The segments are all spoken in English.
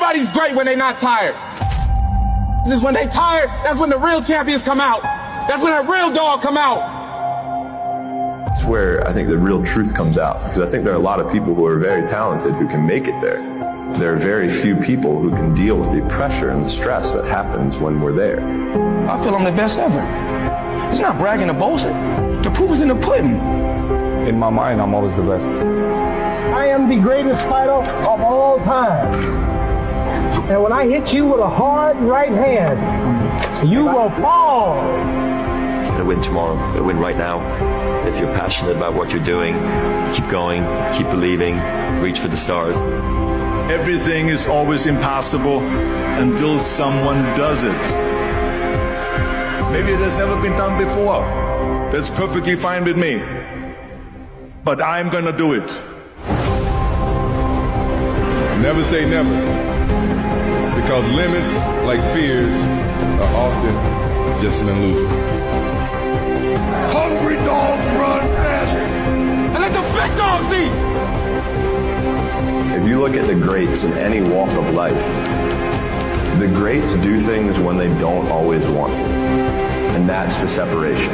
Everybody's great when they're not tired. This is when they tired, that's when the real champions come out. That's when that real dog come out. It's where I think the real truth comes out, because I think there are a lot of people who are very talented who can make it there. There are very few people who can deal with the pressure and the stress that happens when we're there. I feel I'm the best ever. It's not bragging or boasting. The proof is in the pudding. In my mind, I'm always the best. I am the greatest fighter of all time. And when I hit you with a hard right hand, you will fall. You're gonna win tomorrow. You're gonna win right now. If you're passionate about what you're doing, keep going, keep believing, reach for the stars. Everything is always impossible until someone does it. Maybe it has never been done before. That's perfectly fine with me. But I'm gonna do it. Never say never, because limits, like fears, are often just an illusion. Hungry dogs run faster. And let the big dogs eat. If you look at the greats in any walk of life, the greats do things when they don't always want to. And that's the separation.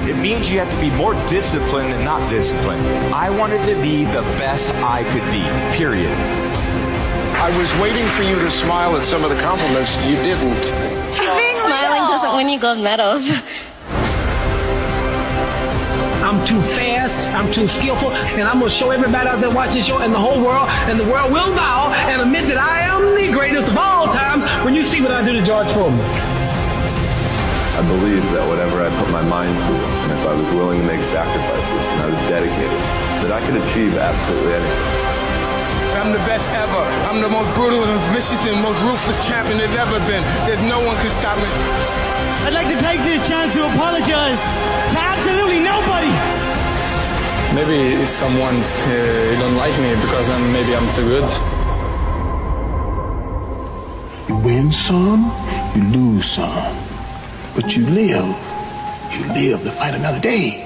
It means you have to be more disciplined than not disciplined. I wanted to be the best I could be, period. I was waiting for you to smile at some of the compliments. You didn't. Smiling doesn't win you gold medals. I'm too fast, I'm too skillful, and I'm going to show everybody out there watching this show and the whole world, and the world will bow and admit that I am the greatest of all time when you see what I do to George Foreman. I believe that whatever I put my mind to, and if I was willing to make sacrifices and I was dedicated, that I could achieve absolutely anything. I'm the best ever. I'm the most brutal and vicious and most ruthless champion there's ever been. There's no one can stop me. I'd like to take this chance to apologize to absolutely nobody. Maybe someone's don't like me because maybe I'm too good. You win some, you lose some. But you live to fight another day.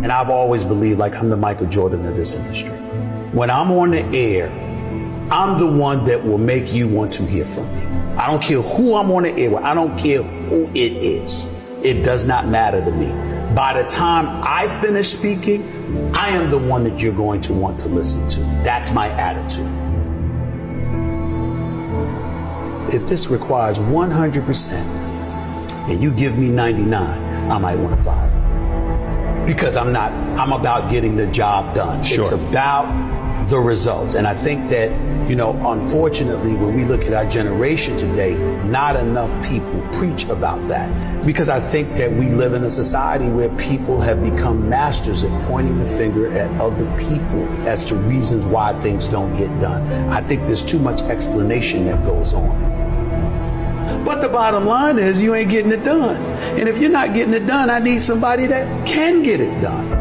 And I've always believed like I'm the Michael Jordan of this industry. When I'm on the air, I'm the one that will make you want to hear from me. I don't care who I'm on the air with. I don't care who it is. It does not matter to me. By the time I finish speaking, I am the one that you're going to want to listen to. That's my attitude. If this requires 100% and you give me 99, I might want to fire you. Because I'm about getting the job done. Sure. It's about the results. And I think that, unfortunately, when we look at our generation today, not enough people preach about that. Because I think that we live in a society where people have become masters at pointing the finger at other people as to reasons why things don't get done. I think there's too much explanation that goes on. But the bottom line is you ain't getting it done. And if you're not getting it done, I need somebody that can get it done.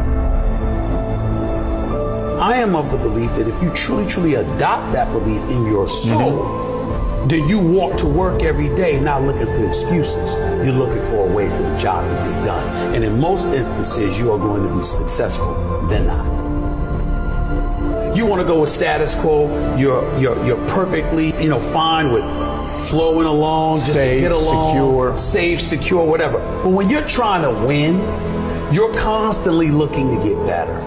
I am of the belief that if you truly adopt that belief in your soul, then you walk to work every day not looking for excuses. You're looking for a way for the job to get done. And in most instances, you are going to be successful than not. You want to go with status quo, you're perfectly, fine with flowing along, just safe, to get along, secure. Safe, secure, whatever. But when you're trying to win, you're constantly looking to get better.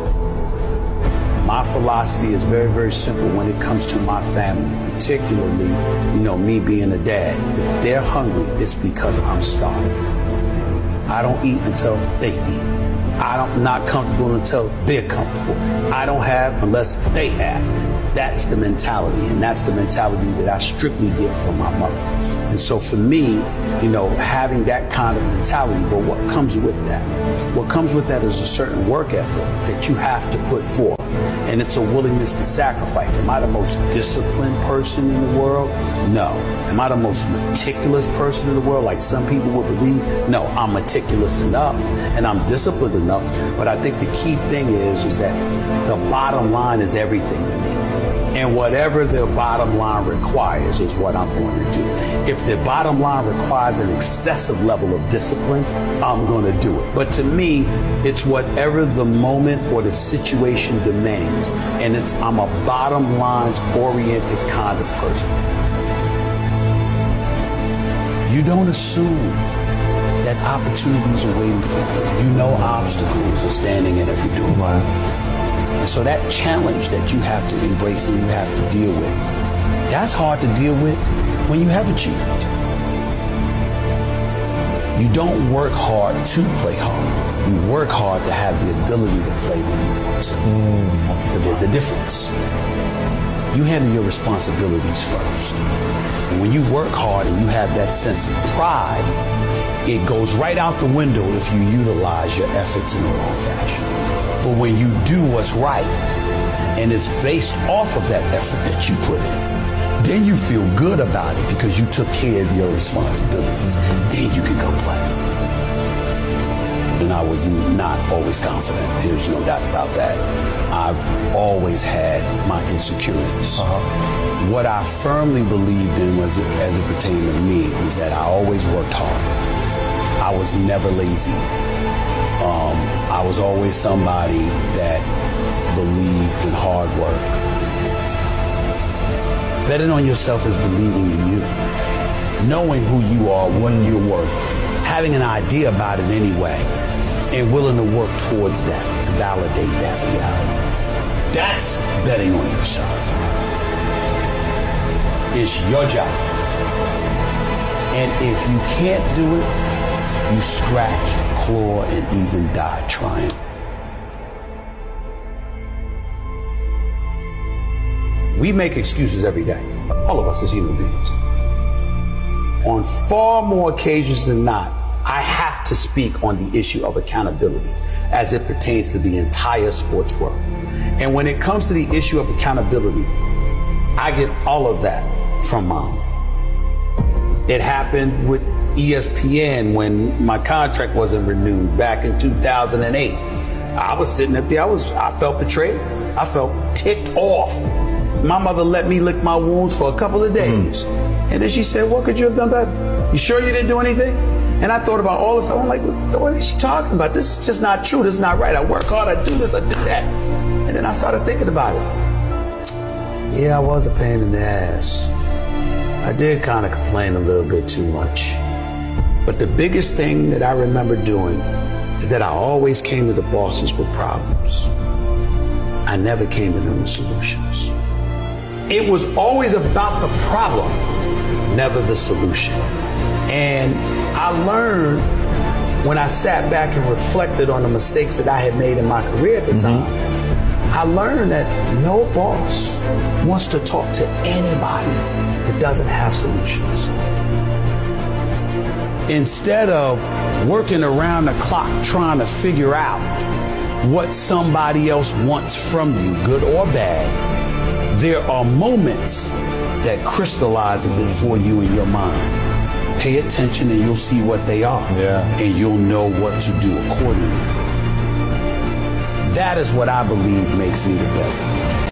My philosophy is very, very simple when it comes to my family, particularly, me being a dad. If they're hungry, it's because I'm starving. I don't eat until they eat. I'm not comfortable until they're comfortable. I don't have unless they have. That's the mentality, and that's the mentality that I strictly get from my mother. And so for me, having that kind of mentality, well, what comes with that? What comes with that is a certain work ethic that you have to put forth. And it's a willingness to sacrifice. Am I the most disciplined person in the world? No. Am I the most meticulous person in the world, like some people would believe? No, I'm meticulous enough and I'm disciplined enough. But I think the key thing is that the bottom line is everything to me. And whatever the bottom line requires is what I'm going to do. If the bottom line requires an excessive level of discipline, I'm going to do it. But to me, it's whatever the moment or the situation demands. And I'm a bottom lines oriented kind of person. You don't assume that opportunities are waiting for you. You know obstacles are standing in every door. Right. And so that challenge that you have to embrace and you have to deal with, that's hard to deal with when you have achieved. You don't work hard to play hard. You work hard to have the ability to play when you want to. But there's a difference. You handle your responsibilities first. And when you work hard and you have that sense of pride, it goes right out the window if you utilize your efforts in the wrong fashion. But when you do what's right, and it's based off of that effort that you put in, then you feel good about it because you took care of your responsibilities. Then you can go play. And I was not always confident. There's no doubt about that. I've always had my insecurities. What I firmly believed in was, as it pertained to me, was that I always worked hard. I was never lazy. I was always somebody that believed in hard work. Betting on yourself is believing in you. Knowing who you are, what you're worth, having an idea about it anyway, and willing to work towards that, to validate that reality. That's betting on yourself. It's your job. And if you can't do it, you scratch, claw, and even die trying. We make excuses every day, all of us as human beings. On far more occasions than not, I have to speak on the issue of accountability as it pertains to the entire sports world. And when it comes to the issue of accountability, I get all of that from Mom. It happened with ESPN when my contract wasn't renewed back in 2008. I was sitting up there, I felt betrayed. I felt ticked off. My mother let me lick my wounds for a couple of days. And then she said, what could you have done better? You sure you didn't do anything? And I thought about all this stuff. I'm like, what is she talking about? This is just not true. This is not right. I work hard. I do this. I do that. And then I started thinking about it. Yeah, I was a pain in the ass. I did kind of complain a little bit too much. But the biggest thing that I remember doing is that I always came to the bosses with problems. I never came to them with solutions. It was always about the problem, never the solution. And I learned when I sat back and reflected on the mistakes that I had made in my career at the time, I learned that no boss wants to talk to anybody that doesn't have solutions. Instead of working around the clock trying to figure out what somebody else wants from you, good or bad, there are moments that crystallizes it for you in your mind. Pay attention and you'll see what they are. And you'll know what to do accordingly. That is what I believe makes me the best.